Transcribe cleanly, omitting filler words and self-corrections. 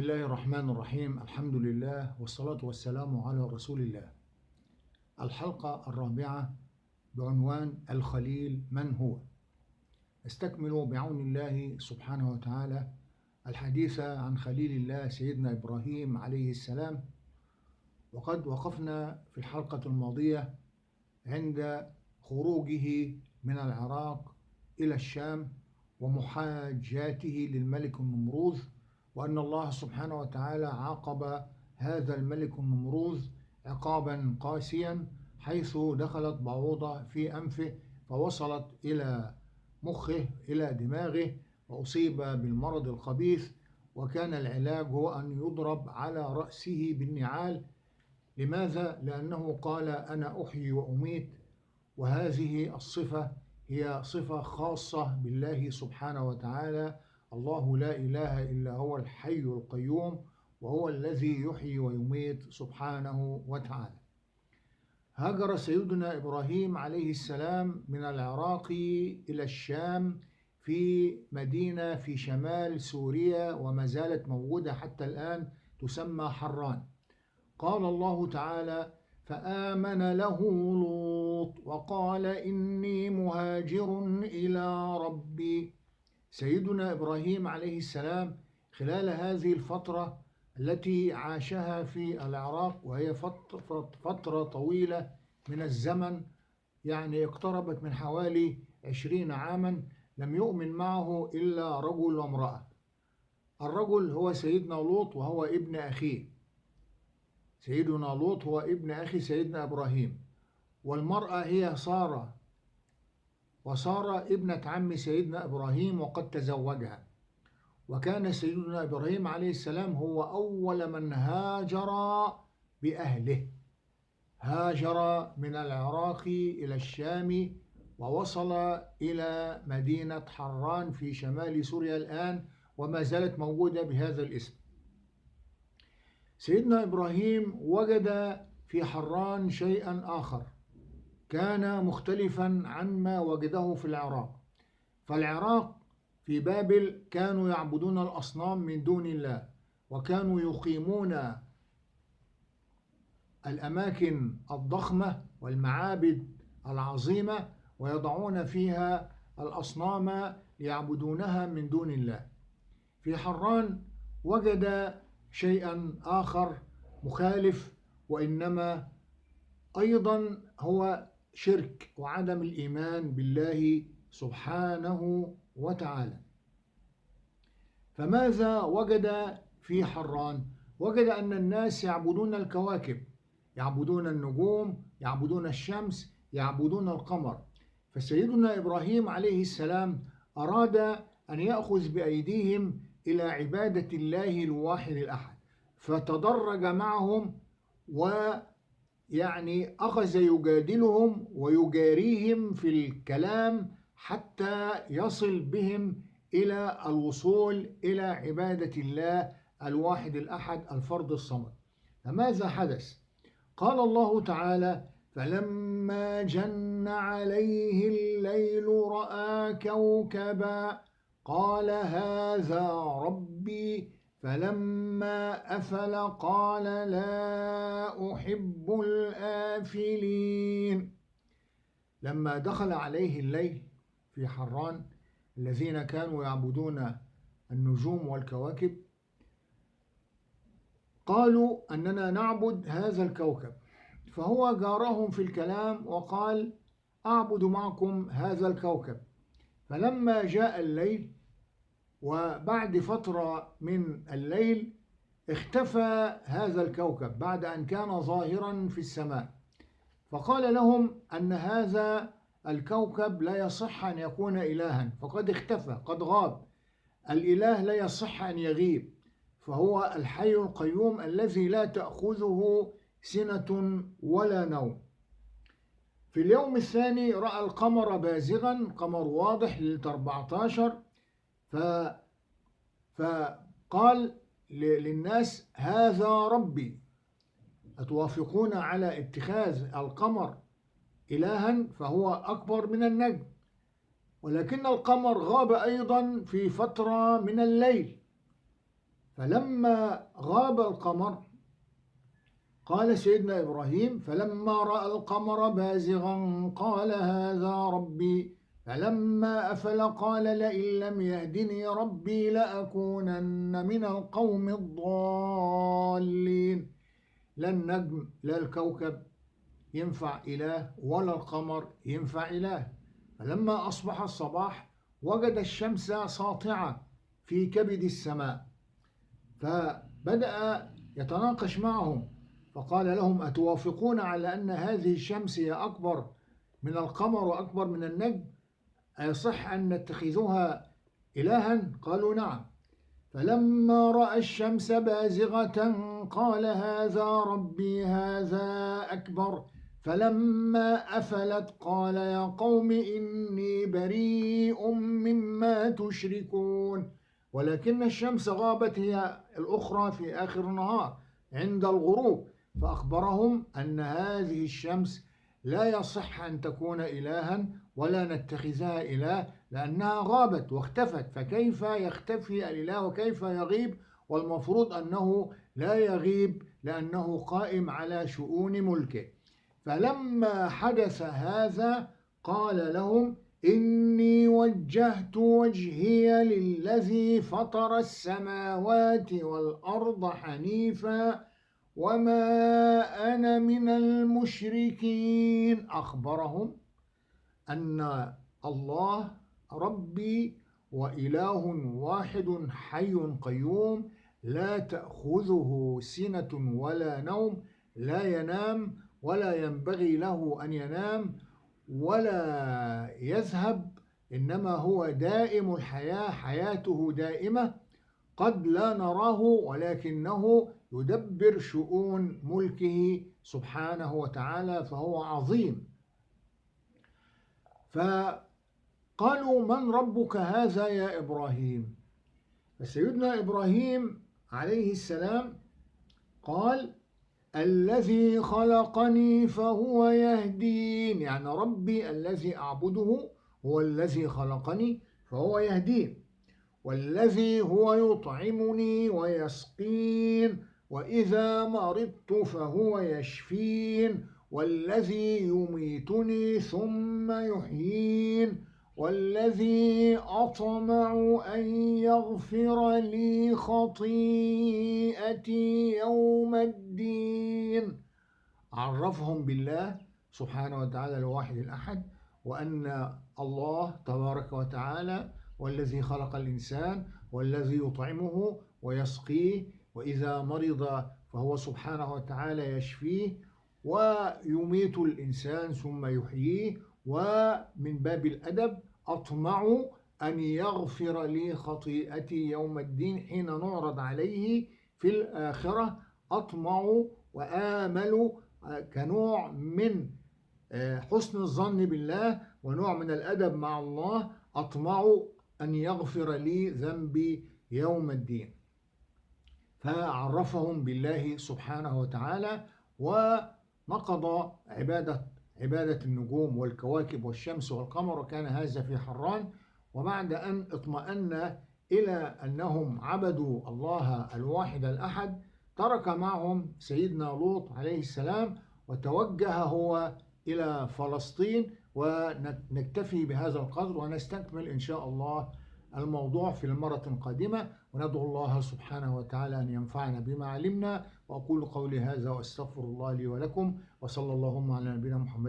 بسم الله الرحمن الرحيم. الحمد لله والصلاة والسلام على رسول الله. الحلقة الرابعة بعنوان الخليل من هو؟ استكمل بعون الله سبحانه وتعالى الحديث عن خليل الله سيدنا إبراهيم عليه السلام، وقد وقفنا في الحلقة الماضية عند خروجه من العراق إلى الشام ومحاجاته للملك النمروذ، وأن الله سبحانه وتعالى عاقب هذا الملك النمروذ عقابا قاسيا، حيث دخلت بعوضة في أنفه فوصلت إلى مخه إلى دماغه وأصيب بالمرض الخبيث، وكان العلاج هو أن يضرب على رأسه بالنعال. لماذا؟ لأنه قال أنا أحيي وأميت، وهذه الصفة هي صفة خاصة بالله سبحانه وتعالى. الله لا إله إلا هو الحي القيوم، وهو الذي يحيي ويميت سبحانه وتعالى. هاجر سيدنا إبراهيم عليه السلام من العراق إلى الشام في مدينة في شمال سوريا، وما زالت موجودة حتى الآن، تسمى حران. قال الله تعالى: فآمن له لوط وقال إني مهاجر إلى ربي. سيدنا إبراهيم عليه السلام خلال هذه الفترة التي عاشها في العراق، وهي فترة طويلة من الزمن، يعني اقتربت من حوالي 20 عاما، لم يؤمن معه إلا رجل وامرأة. الرجل هو سيدنا لوط وهو ابن أخيه. سيدنا لوط هو ابن أخي سيدنا إبراهيم، والمرأة هي سارة، وسارة ابنة عم سيدنا إبراهيم وقد تزوجها. وكان سيدنا إبراهيم عليه السلام هو أول من هاجر بأهله، هاجر من العراق إلى الشام ووصل إلى مدينة حران في شمال سوريا الآن، وما زالت موجودة بهذا الاسم. سيدنا إبراهيم وجد في حران شيئا آخر كان مختلفا عما وجده في العراق. فالعراق في بابل كانوا يعبدون الأصنام من دون الله، وكانوا يقيمون الأماكن الضخمة والمعابد العظيمة ويضعون فيها الأصنام ليعبدونها من دون الله. في حران وجد شيئا آخر مخالف، وإنما أيضا هو شرك وعدم الإيمان بالله سبحانه وتعالى. فماذا وجد في حران؟ وجد أن الناس يعبدون الكواكب، يعبدون النجوم، يعبدون الشمس، يعبدون القمر. فسيدنا إبراهيم عليه السلام أراد أن يأخذ بأيديهم إلى عبادة الله الواحد الأحد، فتدرج معهم، ويعني أخذ يجادلهم ويجاريهم في الكلام حتى يصل بهم إلى الوصول إلى عبادة الله الواحد الأحد الفرد الصمد. فماذا حدث؟ قال الله تعالى: فلما جن عليه الليل رأى كوكبا قال هذا ربي، فلما أفل قال لا أحب الآفلين. لما دخل عليه الليل في حران، الذين كانوا يعبدون النجوم والكواكب قالوا أننا نعبد هذا الكوكب، فهو جارهم في الكلام وقال أعبد معكم هذا الكوكب. فلما جاء الليل وبعد فترة من الليل اختفى هذا الكوكب بعد أن كان ظاهرا في السماء، فقال لهم أن هذا الكوكب لا يصح أن يكون إلها، فقد اختفى، قد غاب. الإله لا يصح أن يغيب، فهو الحي القيوم الذي لا تأخذه سنة ولا نوم. في اليوم الثاني رأى القمر بازغا، قمر واضح ليلة 14، فقال للناس هذا ربي، أتوافقون على اتخاذ القمر إلها؟ فهو أكبر من النجم. ولكن القمر غاب أيضا في فترة من الليل، فلما غاب القمر قال سيدنا إبراهيم: فلما رأى القمر بازغا قال هذا ربي، فلما أفل قال: لئن لم يهدني ربي لأكونن من القوم الضالين. لا النجم لا الكوكب ينفع إله ولا القمر ينفع إله. فلما أصبح الصباح وجد الشمس ساطعة في كبد السماء، فبدأ يتناقش معهم فقال لهم: أتوافقون على أن هذه الشمس هي أكبر من القمر وأكبر من النجم؟ أيصح أن نتخذها إلها؟ قالوا: نعم. فلما رأى الشمس بازغة قال: هذا ربي هذا أكبر. فلما أفلت قال: يا قوم إني بريء مما تشركون. ولكن الشمس غابت هي الأخرى في آخر النهار عند الغروب، فأخبرهم أن هذه الشمس لا يصح أن تكون إلها ولا نتخذها إله، لأنها غابت واختفت. فكيف يختفي الإله وكيف يغيب؟ والمفروض أنه لا يغيب لأنه قائم على شؤون ملكه. فلما حدث هذا قال لهم: إني وجهت وجهي للذي فطر السماوات والأرض حنيفا وما أنا من المشركين. أخبرهم أن الله ربي وإله واحد حي قيوم لا تأخذه سنة ولا نوم، لا ينام ولا ينبغي له أن ينام ولا يذهب، إنما هو دائم الحياة، حياته دائمة، قد لا نراه ولكنه يدبر شؤون ملكه سبحانه وتعالى، فهو عظيم. فقالوا: من ربك هذا يا إبراهيم؟ فسيدنا إبراهيم عليه السلام قال: الذي خلقني فهو يهدين، يعني ربي الذي أعبده هو الذي خلقني فهو يهدين، والذي هو يطعمني ويسقين، وإذا مرضت فهو يشفين، والذي يميتني ثم يحيين، والذي أطمع أن يغفر لي خطيئتي يوم الدين. عرفهم بالله سبحانه وتعالى الواحد الأحد، وأن الله تبارك وتعالى والذي خلق الإنسان والذي يطعمه ويسقيه، وإذا مرض فهو سبحانه وتعالى يشفيه، ويميت الإنسان ثم يحييه. ومن باب الأدب: أطمع أن يغفر لي خطيئتي يوم الدين، حين نعرض عليه في الآخرة. أطمع وآمل كنوع من حسن الظن بالله ونوع من الأدب مع الله. أطمع أن يغفر لي ذنبي يوم الدين. فعرفهم بالله سبحانه وتعالى ونقض عبادة النجوم والكواكب والشمس والقمر، وكان هذا في حران. وبعد أن اطمأن إلى أنهم عبدوا الله الواحد الأحد، ترك معهم سيدنا لوط عليه السلام وتوجه هو إلى فلسطين. ونكتفي بهذا القدر ونستكمل إن شاء الله الموضوع في المرة القادمة، وندعو الله سبحانه وتعالى أن ينفعنا بما علمنا. وأقول قولي هذا وأستغفر الله لي ولكم، وصلى اللهم على نبينا محمد.